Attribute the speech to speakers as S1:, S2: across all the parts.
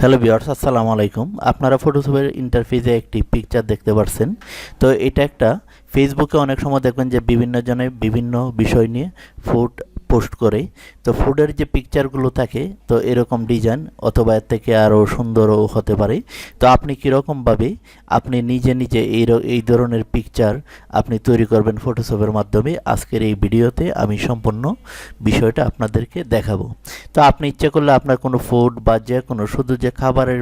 S1: Hello viewers, আসসালামু আলাইকুম। আপনারা ফটোশপের ইন্টারফেসে একটি পিকচার দেখতে পাচ্ছেন। তো এটা একটা ফেসবুকে অনেক সময় দেখবেন যে বিভিন্ন জনে বিভিন্ন বিষয় নিয়ে ফুড পোস্ট করে। তো ফুডের যে পিকচারগুলো থাকে তো এরকম ডিজাইন অথবা এর থেকে আরও সুন্দরও হতে পারে। তো আপনি কীরকমভাবে আপনি নিজে নিজে এই ধরনের পিকচার আপনি তৈরি করবেন ফটোশপের মাধ্যমে, আজকের এই ভিডিওতে আমি সম্পূর্ণ বিষয়টা আপনাদেরকে দেখাবো। তো আপনি ইচ্ছে করলে আপনার কোনো ফুড বা যে কোনো শুধু যে খাবারের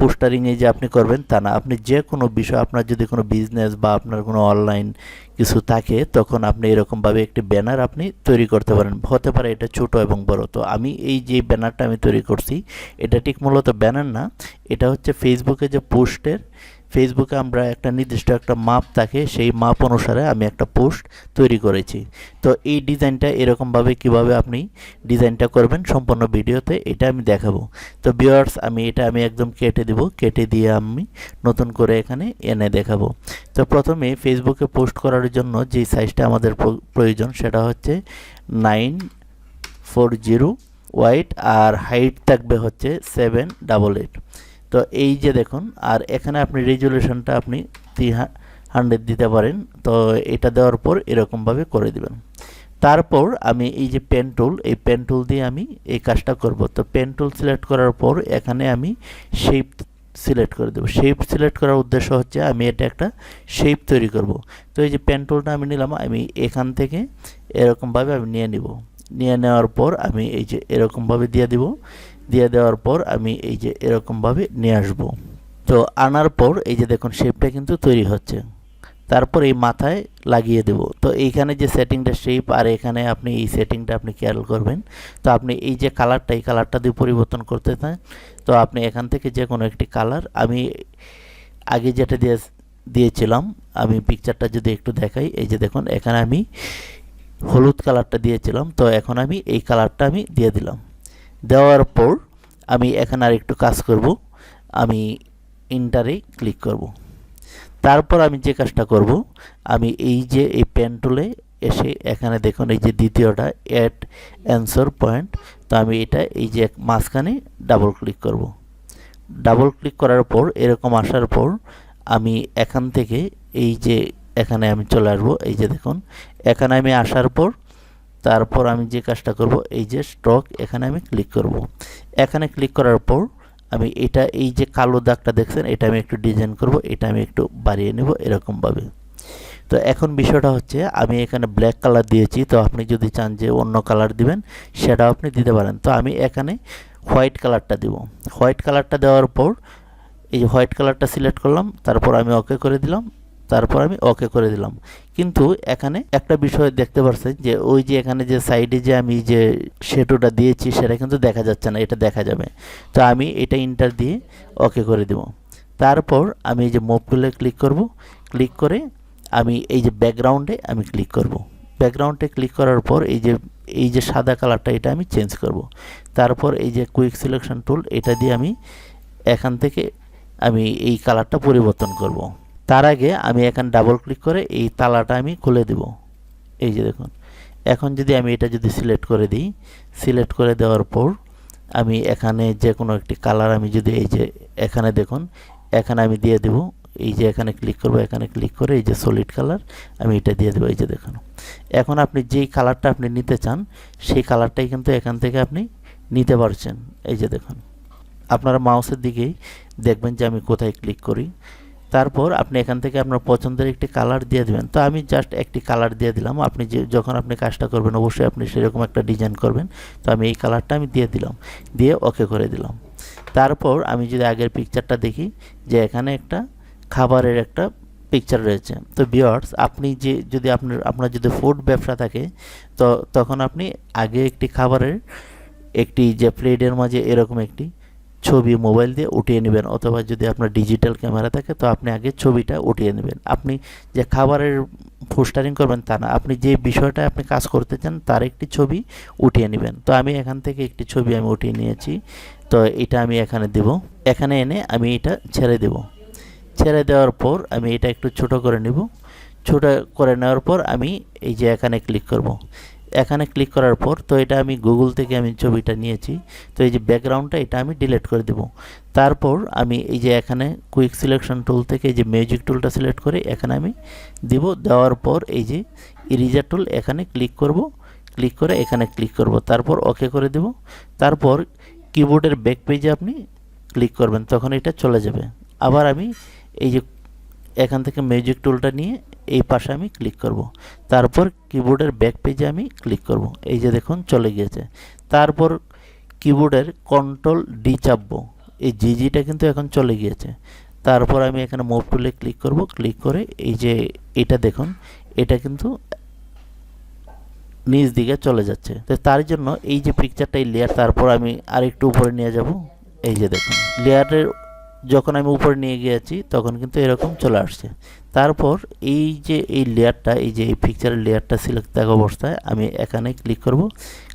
S1: পোস্টারিংয়ে যে আপনি করবেন তা না, আপনি যে কোনো বিষয় আপনার যদি কোনো বিজনেস বা আপনার কোনো অনলাইন কিছু থাকে তখন আপনি এরকমভাবে একটি ব্যানার আপনি তৈরি করতে পারেন। হতে পারে এটা ছোট এবং বড়। তো আমি এই যে ব্যানারটা আমি তৈরি করছি এটা ঠিক মূলত ব্যানার না, এটা হচ্ছে ফেসবুকে যে পোস্টের, ফেসবুকে আমরা একটা নির্দিষ্ট একটা মাপ থাকে, সেই মাপ অনুসারে আমি একটা পোস্ট তৈরি করেছি। তো এই ডিজাইনটা এরকমভাবে কিভাবে আপনি ডিজাইনটা করবেন সম্পূর্ণ ভিডিওতে এটা আমি দেখাবো। তো ভিউয়ার্স, আমি একদম কেটে দিব, কেটে দিয়ে আমি নতুন করে এখানে এনে দেখাবো। তো প্রথমে ফেসবুকে পোস্ট করার জন্য যে সাইজটা আমাদের প্রয়োজন সেটা হচ্ছে 940 ওয়াইড, আর হাইট থাকবে হচ্ছে 788। তো এই যে দেখুন, আর এখানে আপনি রেজুলেশনটা আপনি 300 দিতে পারেন। তো এটা দেওয়ার পর এরকমভাবে করে দিবেন। তারপর আমি এই যে পেন টুল, এই পেন টুল দিয়ে আমি এই কাজটা করব। তো পেন টুল সিলেক্ট করার পর এখানে আমি শেপ সিলেক্ট করে দেবো। শেপ সিলেক্ট করার উদ্দেশ্য হচ্ছে আমি এটা একটা শেপ তৈরি করব। তো এই যে পেন টুলটা আমি নিলাম, আমি এখান থেকে এরকমভাবে আমি নিয়ে নিব। নিয়ে নেওয়ার পর আমি এই যে এরকমভাবে দিয়ে দিব। দিয়ে দেওয়ার পর আমি এই যে এরকমভাবে নিয়ে আসব। তো আনার পর এই যে দেখুন শেপটা কিন্তু তৈরি হচ্ছে। তারপর এই মাথায় লাগিয়ে দেব। তো এইখানে যে সেটিংটা শেপ, আর এখানে আপনি এই সেটিংটা আপনি খেয়াল করবেন। তো আপনি এই যে কালারটা, এই কালারটা দিয়ে পরিবর্তন করতে চান তো আপনি এখান থেকে যে কোনো একটি কালার, আমি আগে যেটা দিয়েছিলাম, আমি পিকচারটা যদি একটু দেখাই, এই যে দেখুন এখানে আমি হলুদ কালারটা দিয়েছিলাম, তো এখন আমি এই কালারটা আমি দিয়ে দিলাম। দেওয়ার পর আমি এখানে আর একটু কাজ করব, আমি ইন্টারে ক্লিক করব। তারপর আমি যে কাজটা করব, আমি এই যে এই পেন টুলে এসে এখানে দেখুন এই যে দ্বিতীয়টা অ্যাড অ্যান্সার পয়েন্ট, তো আমি এটা এই যে মাঝখানে ডাবল ক্লিক করব। ডাবল ক্লিক করার পর এরকম আসার পর আমি এখান থেকে এই যে এখানে আমি চলে আসবো। এই যে দেখুন এখানে আমি আসার পর তারপর আমি যে কাজটা করব, এই যে স্টক, এখানে আমি ক্লিক করব। এখানে ক্লিক করার পর আমি এটা এই যে কালো দাগটা দেখছেন এটা আমি একটু ডিজাইন করব, এটা আমি একটু বাড়িয়ে নেব এরকমভাবে। তো এখন বিষয়টা হচ্ছে আমি এখানে ব্ল্যাক কালার দিয়েছি, তো আপনি যদি চান যে অন্য কালার দিবেন সেটাও আপনি দিতে পারেন। তো আমি এখানে হোয়াইট কালারটা দিব। হোয়াইট কালারটা দেওয়ার পর এই যে হোয়াইট কালারটা সিলেক্ট করলাম, তারপর আমি ওকে করে দিলাম, তারপর আমি ওকে করে দিলাম। কিন্তু এখানে একটা বিষয় দেখতে পাচ্ছেন যে ওই যে এখানে যে সাইডে যে আমি যে শ্যাডোটা দিয়েছি সেটা কিন্তু দেখা যাচ্ছে না, এটা দেখা যাবে। তো আমি এটা ইন্টার দিয়ে ওকে করে দেব। তারপর আমি এই যে মুভ টুলে ক্লিক করব। ক্লিক করে আমি এই যে ব্যাকগ্রাউন্ডে আমি ক্লিক করব। ব্যাকগ্রাউন্ডে ক্লিক করার পর এই যে সাদা কালারটা এটা আমি চেঞ্জ করব। তারপর এই যে কুইক সিলেকশন টুল, এটা দিয়ে আমি এখান থেকে আমি এই কালারটা পরিবর্তন করব। তার আগে আমি এখানে ডাবল ক্লিক করে এই তালাটা আমি খুলে দেব। এই যে দেখুন এখন যদি আমি এটা যদি সিলেক্ট করে দিই, সিলেক্ট করে দেওয়ার পর আমি এখানে যে কোনো একটি কালার আমি যদি এই যে এখানে দেখুন এখানে আমি দিয়ে দেব। এই যে এখানে ক্লিক করব, এখানে ক্লিক করে এই যে সলিড কালার আমি এটা দিয়ে দেবো। এই যে দেখুন এখন আপনি যেই কালারটা আপনি নিতে চান সেই কালারটাই কিন্তু এখান থেকে আপনি নিতে পারছেন। এই যে দেখুন আপনারা মাউসের দিকেই দেখবেন যে আমি কোথায় ক্লিক করি। তারপর আপনি এখান থেকে আপনার পছন্দের একটি কালার দিয়ে দেবেন। তো আমি জাস্ট একটি কালার দিয়ে দিলাম। আপনি যখন আপনি কাজটা করবেন অবশ্যই আপনি সেরকম একটা ডিজাইন করবেন। তো আমি এই কালারটা আমি দিয়ে দিলাম, দিয়ে ওকে করে দিলাম। তারপর আমি যদি আগের পিকচারটা দেখি যে এখানে একটা খাবারের একটা পিকচার রয়েছে। তো ভিউয়ার্স, আপনি যদি আপনার যদি ফুড ব্যবসা থাকে তো তখন আপনি আগে একটি খাবারের একটি যে প্লেটের মাঝে এরকম একটি ছবি মোবাইল দিয়ে উঠিয়ে নেবেন, অথবা যদি আপনার ডিজিটাল ক্যামেরা থাকে তো আপনি আগে ছবিটা উঠিয়ে নেবেন। আপনি যে খাবারের পোস্টারিং করবেন তা না, আপনি যে বিষয়টা আপনি কাজ করতে চান তার একটি ছবি উঠিয়ে নেবেন। তো আমি এখান থেকে একটি ছবি আমি উঠিয়ে নিয়েছি, তো এটা আমি এখানে দেব। এখানে এনে আমি এটা ছেড়ে দেব। ছেড়ে দেওয়ার পর আমি এটা একটু ছোট করে নেব। ছোট করে নেওয়ার পর আমি এই যে এখানে ক্লিক করব। এখানে ক্লিক করার পর তো এটা আমি গুগল থেকে আমি ছবিটা নিয়েছি, তো এই যে ব্যাকগ্রাউন্ডটা এটা আমি ডিলিট করে দেব। তারপর আমি এই যে এখানে কুইক সিলেকশন টুল থেকে এই যে ম্যাজিক টুলটা সিলেক্ট করে এখানে আমি দিব। দেওয়ার পর এই যে ইরেজার টুল এখানে ক্লিক করব, ক্লিক করে এখানে ক্লিক করব, তারপর ওকে করে দেব। তারপর কিবোর্ডের ব্যাক পেজে আপনি ক্লিক করবেন, তখন এটা চলে যাবে। আবার আমি এই যে এখান থেকে ম্যাজিক টুলটা নিয়ে এই পাশে আমি ক্লিক করব, তারপর কিবোর্ডের ব্যাক পেজে আমি ক্লিক করব। এই যে দেখুন চলে গিয়েছে। তারপর কিবোর্ডের কন্ট্রোল ডি চাপবো, এই জিজিটা কিন্তু এখন চলে গিয়েছে। তারপর আমি এখানে মুভ টুলে ক্লিক করব, ক্লিক করে এই যে এটা দেখুন এটা কিন্তু নিচ দিকে চলে যাচ্ছে। তো তার জন্য এই যে পিকচারটা এই লেয়ার, তারপর আমি আরেকটু উপরে নিয়ে যাব। এই যে দেখুন লেয়ারের যখন আমি উপরে নিয়ে গিয়েছি তখন কিন্তু এরকম চলে আসছে। তারপর এই যে এই লেয়ারটা, এই যে এই পিকচারের লেয়ারটা সিলেক্ট থাকা অবস্থায় আমি এখানে ক্লিক করব,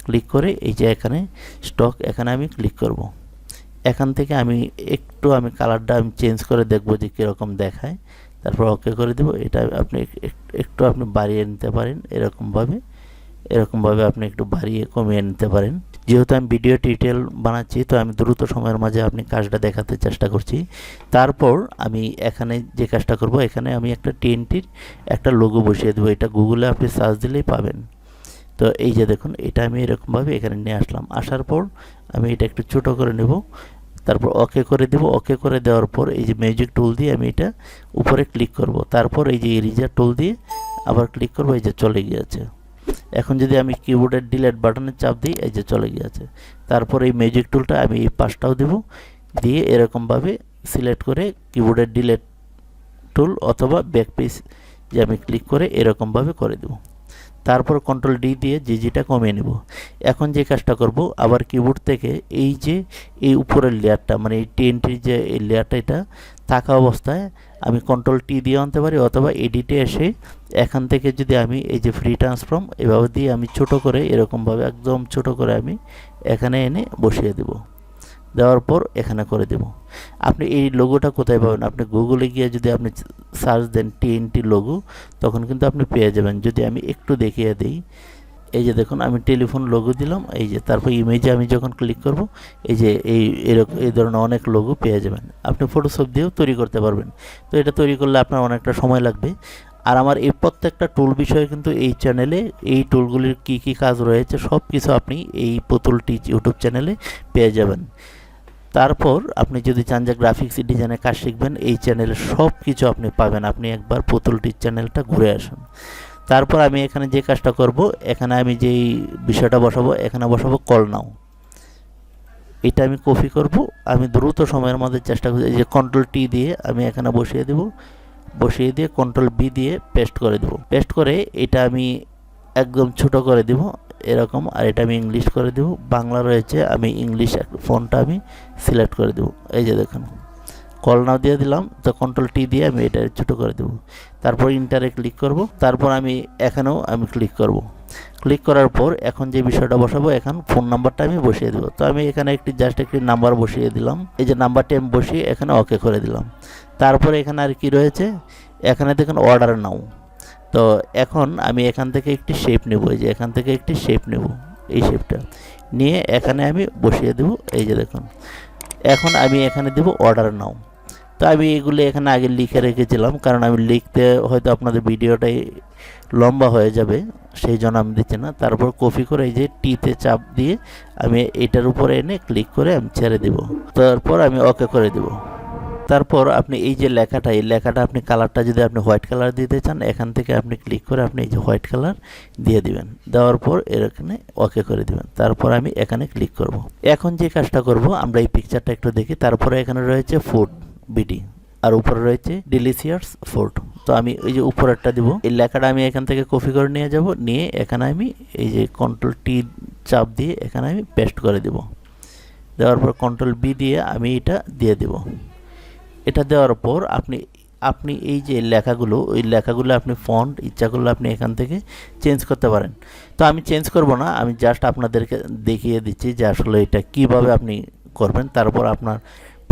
S1: ক্লিক করে এই যে এখানে স্টক এখানে আমি ক্লিক করব। এখান থেকে আমি একটু কালারটা আমি চেঞ্জ করে দেখব যে কীরকম দেখায়, তারপর ওকে করে দেব। এটা আপনি একটু বাড়িয়ে নিতে পারেন, এরকমভাবে আপনি একটু বাড়িয়ে কমিয়ে নিতে পারেন। যেহেতু আমি ভিডিও টিউটোরিয়াল বানাচ্ছি, তো আমি দ্রুত সময়ের মাঝে আপনি কাজটা দেখাতে চেষ্টা করছি। তারপর আমি এখানে যে কাজটা করব, এখানে আমি একটা টিএনটির একটা লোগো বসিয়ে দেবো। এটা গুগলে আপনি সার্চ দিলেই পাবেন। তো এই যে দেখুন এটা আমি এরকমভাবে এখানে নিয়ে আসলাম। আসার পর আমি এটা একটু ছোটো করে নেব, তারপর ওকে করে দেব। ওকে করে দেওয়ার পর এই যে ম্যাজিক টুল দিয়ে আমি এটা উপরে ক্লিক করব, তারপর এই যে ইরেজার টুল দিয়ে আবার ক্লিক করব। এই যে চলে গিয়েছে। এখন যদি আমি কিবোর্ডের ডিলিট বাটনে চাপ দিই, এই যে চলে গিয়েছে। তারপর এই ম্যাজিক টুলটা আমি এই পাশটাও দেব, দিয়ে এরকমভাবে সিলেক্ট করে কিবোর্ডের ডিলিট টুল অথবা ব্যাক পেজ যে আমি ক্লিক করে এরকমভাবে করে দেব। তারপর কন্ট্রোল ডি দিয়ে জিজিটা কমিয়ে নেব। এখন যে কাজটা করব, আবার কিবোর্ড থেকে এই যে এই উপরের লেয়ারটা মানে এই টিএনটির যে এই লেয়ারটা, এটা থাকা অবস্থায় আমি কন্ট্রোল টি দিয়ে আনতে পারি, অথবা এডিটে এসে এখান থেকে যদি আমি এই যে ফ্রি ট্রান্সফর্ম এভাবে দিয়ে আমি ছোট করে এরকমভাবে একদম ছোট করে আমি এখানে এনে বসিয়ে দেব। দেওয়ার পর এখানে করে দেব। আপনি এই লোগোটা কোথায় পাবেন? আপনি গুগলে গিয়ে যদি আপনি সার্চ দেন টিএনটি লোগো, তখন কিন্তু আপনি পেয়ে যাবেন। যদি আমি একটু দেখিয়ে দিই, এই যে দেখুন আমি টেলিফোন লোগো দিলাম, এই যে তারপর ইমেজে আমি যখন ক্লিক করব, এই যে এই ধরনের অনেক লোগো পেয়ে যাবেন। আপনি ফটোশপ দিয়েও তৈরি করতে পারবেন। তো এটা তৈরি করলে আপনার অনেকটা সময় লাগবে। আর আমার এই প্রত্যেকটা টুল বিষয়ে কিন্তু এই চ্যানেলে এই টুলগুলির কি কি কাজ রয়েছে সব কিছু আপনি এই পুতুল টিচ ইউটিউব চ্যানেলে পেয়ে যাবেন। তারপর আপনি যদি চান যে গ্রাফিক্স ডিজাইনের কাজ শিখবেন, এই চ্যানেলে সব কিছু আপনি পাবেন। আপনি একবার পুতুল টিচ চ্যানেলটা ঘুরে আসুন। তারপর আমি এখানে যে কাজটা করব, এখানে আমি যেই বিষয়টা বসাবো, এখানে বসাবো কল নাও। এটা আমি কপি করব। আমি দ্রুত সময়ের মধ্যে চেষ্টা করছি। এই যে কন্ট্রোল টি দিয়ে আমি এখানে বসিয়ে দেব, বসিয়ে দিয়ে কন্ট্রোল বি দিয়ে পেস্ট করে দেব। পেস্ট করে এটা আমি একদম ছোট করে দেব এরকম। আর এটা আমি ইংলিশ করে দেব, বাংলা রয়েছে, আমি ইংলিশ ফন্টটা আমি সিলেক্ট করে দেব। এই যে দেখুন কল নাও দিয়ে দিলাম, তো কন্ট্রোল টি দিয়ে আমি এটা ছোটো করে দেব। তারপর ইন্টারে ক্লিক করব। তারপর আমি এখানেও আমি ক্লিক করব। ক্লিক করার পর এখন যে বিষয়টা বসাবো, এখন ফোন নাম্বারটা আমি বসিয়ে দেবো। তো আমি এখানে জাস্ট একটি নাম্বার বসিয়ে দিলাম। এই যে নাম্বারটি আমি বসিয়ে এখানে ওকে করে দিলাম। তারপরে এখানে আর কি রয়েছে, এখানে দেখুন অর্ডার নাও। তো এখন আমি এখান থেকে একটি শেপ নেব। এই যে এখান থেকে একটি শেপ নেব, এই শেপটা নিয়ে এখানে আমি বসিয়ে দেব। এই যে দেখুন এখন আমি এখানে দেব অর্ডার নাও। তো আমি এগুলো এখানে আগে লিখে রেখেছিলাম, কারণ আমি লিখতে হয়তো আপনাদের ভিডিওটাই লম্বা হয়ে যাবে, সেই জন্য আমি দিচ্ছি না। তারপর কপি করে এই যে টিতে চাপ দিয়ে আমি এটার উপরে এনে ক্লিক করে আমি ছেড়ে দেব। তারপর আমি ওকে করে দেব। তারপর আপনি এই যে লেখাটা, এই লেখাটা আপনি কালারটা যদি আপনি হোয়াইট কালার দিতে চান, এখান থেকে আপনি ক্লিক করে আপনি এই যে হোয়াইট কালার দিয়ে দিবেন। দেওয়ার পর এখানে ওকে করে দিবেন। তারপর আমি এখানে ক্লিক করব। এখন যে কাজটা করব, আমরা এই পিকচারটা একটু দেখি। তারপরে এখানে রয়েছে ফুড বিডি, আর উপরে রয়েছে ডিলিশিয়াস ফুড। তো আমি এই যে উপরেরটা দিব, এই লেখাটা আমি এখান থেকে কপি করে নিয়ে যাব, নিয়ে এখানে আমি এই যে কন্ট্রোল টি চাপ দিয়ে এখানে আমি পেস্ট করে দেব। দেওয়ার পর কন্ট্রোল বি দিয়ে আমি এটা দিয়ে দেব। এটা দেওয়ার পর আপনি এই যে লেখাগুলো, ওই লেখাগুলো আপনি ফন্ট ইচ্ছা করলে আপনি এখান থেকে চেঞ্জ করতে পারেন। তো আমি চেঞ্জ করব না, আমি জাস্ট আপনাদেরকে দেখিয়ে দিচ্ছি যে আসলে এটা কিভাবে আপনি করবেন। তারপর আপনার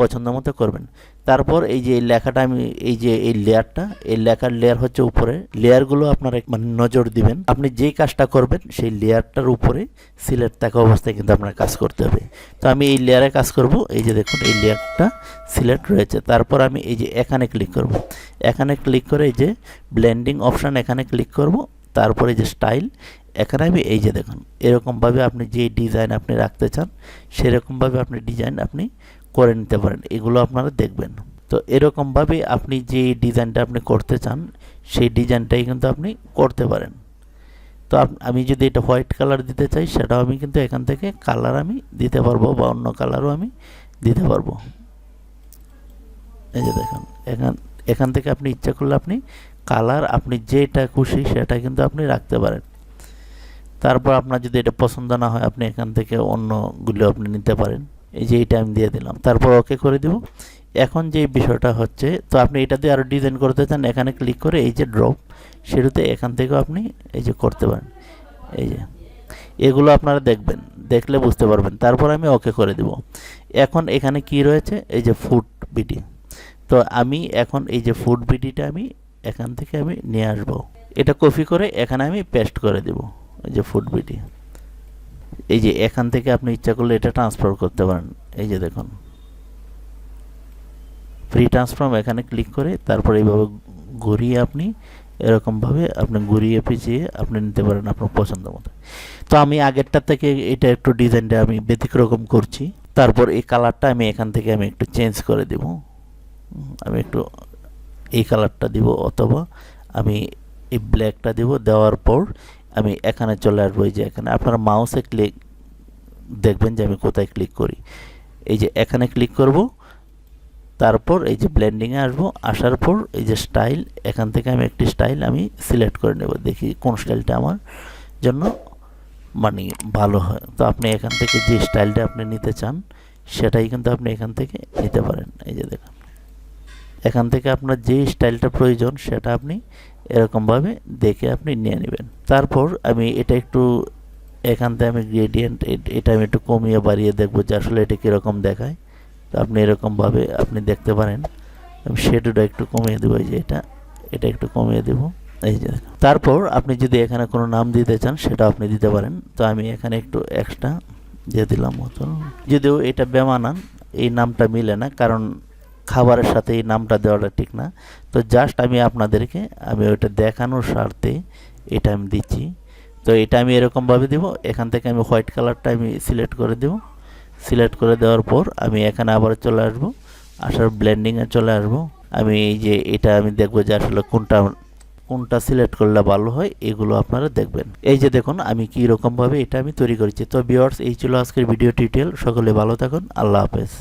S1: পছন্দ মতো করবেন। তারপর এই যে লেখাটা আমি এই যে এই লেয়ারটা, এই লেখার লেয়ার হচ্ছে উপরে, লেয়ারগুলো আপনারা মানে নজর দিবেন। আপনি যেই কাজটা করবেন সেই লেয়ারটার উপরে সিলেক্ট থাকা অবস্থায় কিন্তু আপনার কাজ করতে হবে। তো আমি এই লেয়ারে কাজ করব। এই যে দেখুন এই লেয়ারটা সিলেক্ট রয়েছে। তারপর আমি এই যে এখানে ক্লিক করব। এখানে ক্লিক করে এই যে ব্লেন্ডিং অপশান এখানে ক্লিক করব। তারপরে যে স্টাইল এখানে আমি এই যে দেখুন এরকমভাবে আপনি যে ডিজাইন আপনি রাখতে চান সেরকমভাবে আপনি ডিজাইন আপনি করে নিতে পারেন। এগুলো আপনারা দেখবেন। তো এরকমভাবে আপনি যে ডিজাইনটা আপনি করতে চান সেই ডিজাইনটাই কিন্তু আপনি করতে পারেন। তো আমি যদি এটা হোয়াইট কালার দিতে চাই সেটাও আমি কিন্তু এখান থেকে কালার আমি দিতে পারবো বা অন্য কালারও আমি দিতে পারবো। এই যে দেখুন এখান থেকে আপনি ইচ্ছা করলে আপনি কালার আপনি যেটা খুশি সেটা কিন্তু আপনি রাখতে পারেন। তারপর আপনার যদি এটা পছন্দ না হয় আপনি এখান থেকে অন্যগুলো আপনি নিতে পারেন। এই যে এইটা আমি দিয়ে দিলাম, তারপর ওকে করে দিব। এখন যে বিষয়টা হচ্ছে, তো আপনি এটা দিয়ে আরও ডিজাইন করতে চান এখানে ক্লিক করে এই যে ড্রপ সেটাতে এখান থেকেও আপনি এই যে করতে পারেন। এই যে এগুলো আপনারা দেখবেন, দেখলে বুঝতে পারবেন। তারপর আমি ওকে করে দিব। এখন এখানে কি রয়েছে, এই যে ফুড বিডি। তো আমি এখন এই যে ফুড বিডিটা আমি এখান থেকে আমি নিয়ে আসব। এটা কপি করে এখানে আমি পেস্ট করে দেব। এই যে ফুড বিডি, এই যে এখান থেকে আপনি ইচ্ছা করলে এটা ট্রান্সফার করতে পারেন। এই যে দেখুন ফ্রি ট্রান্সফর্ম এখানে ক্লিক করে তারপর এইভাবে ঘুরিয়ে আপনি এরকমভাবে আপনি ঘুরিয়ে পিছিয়ে আপনি নিতে পারেন আপনার পছন্দ মতো। তো আমি আগেরটা থেকে এটা একটু ডিজাইনটা আমি ব্যতিক্রম করছি। তারপর এই কালারটা আমি এখান থেকে আমি একটু চেঞ্জ করে দেব। আমি একটু এই কালারটা দিব অথবা আমি এই ব্ল্যাকটা দিব। দেওয়ার পর আমি এখানে চলে আসবো। এই যে এখানে আপনারা মাউসে ক্লিক দেখবেন যে আমি কোথায় ক্লিক করি। এই যে এখানে ক্লিক করব। তারপর এই যে ব্লেন্ডিংয়ে আসবো। আসার পর এই যে স্টাইল এখান থেকে আমি একটি স্টাইল আমি সিলেক্ট করে নেব। দেখি কোন স্টাইলটা আমার জন্য মানে ভালো হয়। তো আপনি এখান থেকে যে স্টাইলটা আপনি নিতে চান সেটাই কিন্তু আপনি এখান থেকে নিতে পারেন। এই যে দেখুন এখান থেকে আপনার যে স্টাইলটা প্রয়োজন সেটা আপনি এরকমভাবে দেখে আপনি নিয়ে নেবেন। তারপর আমি এটা একটু এখান থেকে আমি গ্রেডিয়েন্ট এটা আমি একটু কমিয়ে বাড়িয়ে দেখবো যে আসলে এটা কীরকম দেখায়। তো আপনি এরকমভাবে আপনি দেখতে পারেন। আমি শেডোটা একটু কমিয়ে দেবো। এই যে এটা একটু কমিয়ে দেবো। এই যে তারপর আপনি যদি এখানে কোনো নাম দিতে চান সেটা আপনি দিতে পারেন। তো আমি এখানে একটু এক্সট্রা দিয়ে দিলাম মতো। যদিও এটা বেমানান, এই নামটা মিলে না, কারণ খাবারের সাথে এই নামটা দেওয়াটা ঠিক না। তো জাস্ট আমি আপনাদেরকে আমি ওইটা দেখানোর স্বার্থে এটা আমি দিচ্ছি। তো এটা আমি এরকমভাবে দেব। এখান থেকে আমি হোয়াইট কালারটা আমি সিলেক্ট করে দেব। সিলেক্ট করে দেওয়ার পর আমি এখানে আবার চলে আসব। আসার ব্লেন্ডিংয়ে চলে আসব। আমি এই যে এটা আমি দেখব যে আসলে কোনটা সিলেক্ট করলে ভালো হয়, এগুলো আপনারা দেখবেন। এই যে দেখুন আমি কি রকমভাবে এটা আমি তৈরি করেছি। তো ভিউয়ার্স এই ছিল আজকের ভিডিও টিউটোরিয়াল। সকলে ভালো থাকুন। আল্লাহ হাফেজ।